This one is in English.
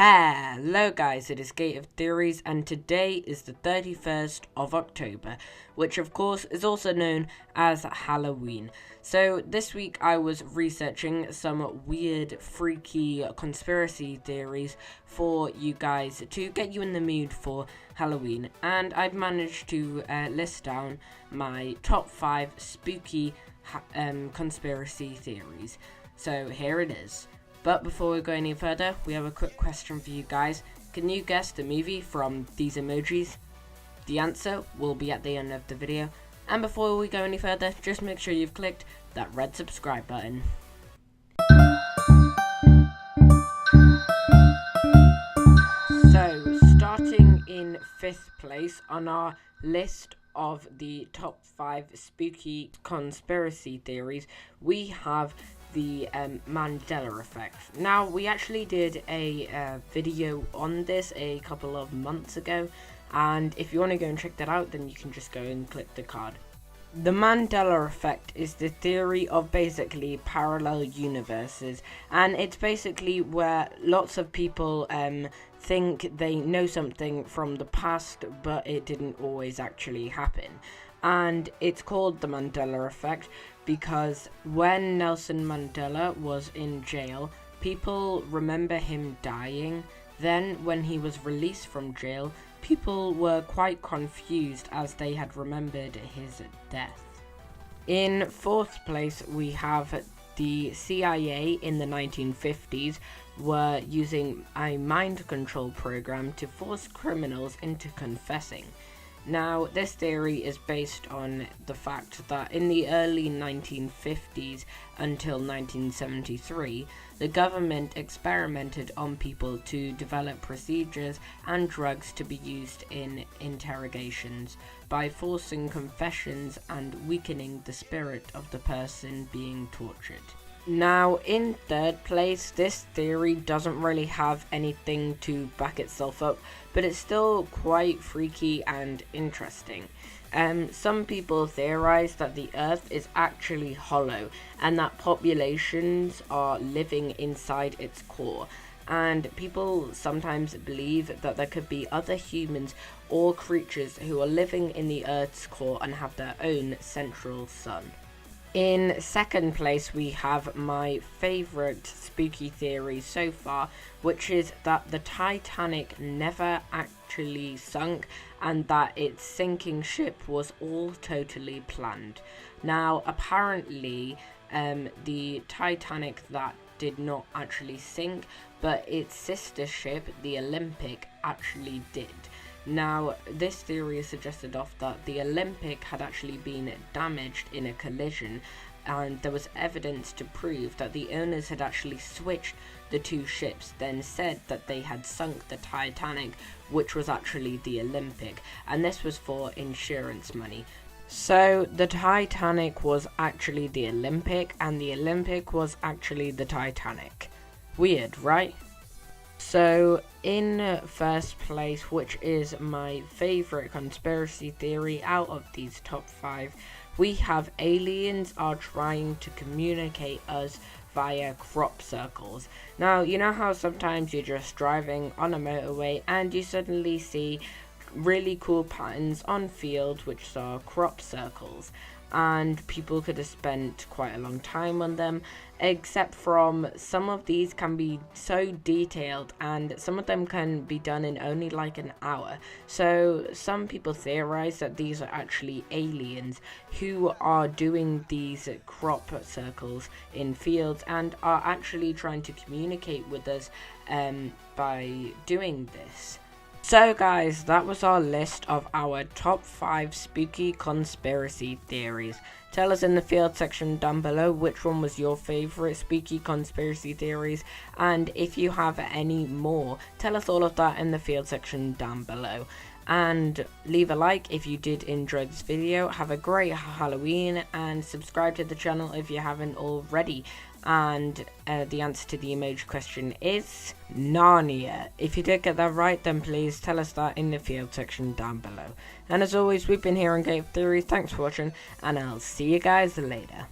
Hello guys, it is Gate of Theories and today is the 31st of October, which of course is also known as Halloween. So this week I was researching some weird, freaky conspiracy theories for you guys to get you in the mood for Halloween, and I've managed to list down my top 5 spooky conspiracy theories. So here it is. But before we go any further, we have a quick question for you guys. Can you guess the movie from these emojis? The answer will be at the end of the video. And before we go any further, just make sure you've clicked that red subscribe button. So, starting in 5th place on our list of the top 5 spooky conspiracy theories, we have the Mandela effect. Now, we actually did a video on this a couple of months ago, and if you want to go and check that out, then you can just go and click the card. The Mandela effect is the theory of basically parallel universes, and it's basically where lots of people think they know something from the past, but it didn't always actually happen. And it's called the Mandela effect because when Nelson Mandela was in jail, people remember him dying. Then when he was released from jail, people were quite confused as they had remembered his death. In 4th place, we have the CIA in the 1950s were using a mind control program to force criminals into confessing. Now, this theory is based on the fact that in the early 1950s until 1973, the government experimented on people to develop procedures and drugs to be used in interrogations by forcing confessions and weakening the spirit of the person being tortured. Now, in 3rd place, this theory doesn't really have anything to back itself up, but it's still quite freaky and interesting. Some people theorize that the Earth is actually hollow and that populations are living inside its core. And people sometimes believe that there could be other humans or creatures who are living in the Earth's core and have their own central sun. In 2nd place, we have my favourite spooky theory so far, which is that the Titanic never actually sunk and that its sinking ship was all totally planned. Now, apparently, the Titanic that did not actually sink, but its sister ship, the Olympic, actually did. Now, this theory is suggested off that the Olympic had actually been damaged in a collision, and there was evidence to prove that the owners had actually switched the two ships, then said that they had sunk the Titanic, which was actually the Olympic, and this was for insurance money. So, the Titanic was actually the Olympic, and the Olympic was actually the Titanic. Weird, right? So, in 1st place, which is my favourite conspiracy theory out of these top 5, we have aliens are trying to communicate us via crop circles. Now, you know how sometimes you're just driving on a motorway and you suddenly see really cool patterns on fields which are crop circles, and people could have spent quite a long time on them, except from some of these can be so detailed and some of them can be done in only like an hour. So some people theorize that these are actually aliens who are doing these crop circles in fields and are actually trying to communicate with us by doing this. So guys, that was our list of our top 5 spooky conspiracy theories. Tell us in the field section down below which one was your favourite spooky conspiracy theories, and if you have any more, tell us all of that in the field section down below. And leave a like if you did enjoy this video. Have a great Halloween and subscribe to the channel if you haven't already. And the answer to the emoji question is Narnia. If you did get that right, then please tell us that in the field section down below. And as always, we've been here on Gate of Theories. Thanks for watching, and I'll see you guys later.